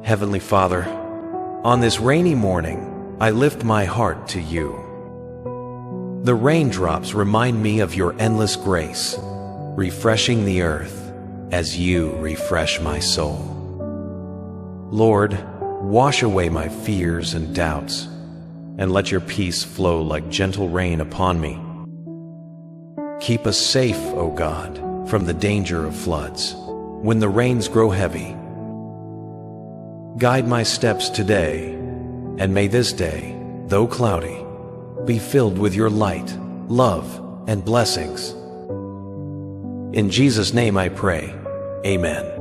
Heavenly Father, on this rainy morning, I lift my heart to you. The raindrops remind me of your endless grace, refreshing the earth as you refresh my soul. Lord, wash away my fears and doubts, and let your peace flow like gentle rain upon me. Keep us safe, O God, from the danger of floods, when the rains grow heavy. Guide my steps today, and may this day, though cloudy, be filled with your light, love, and blessings. In Jesus' name I pray, amen.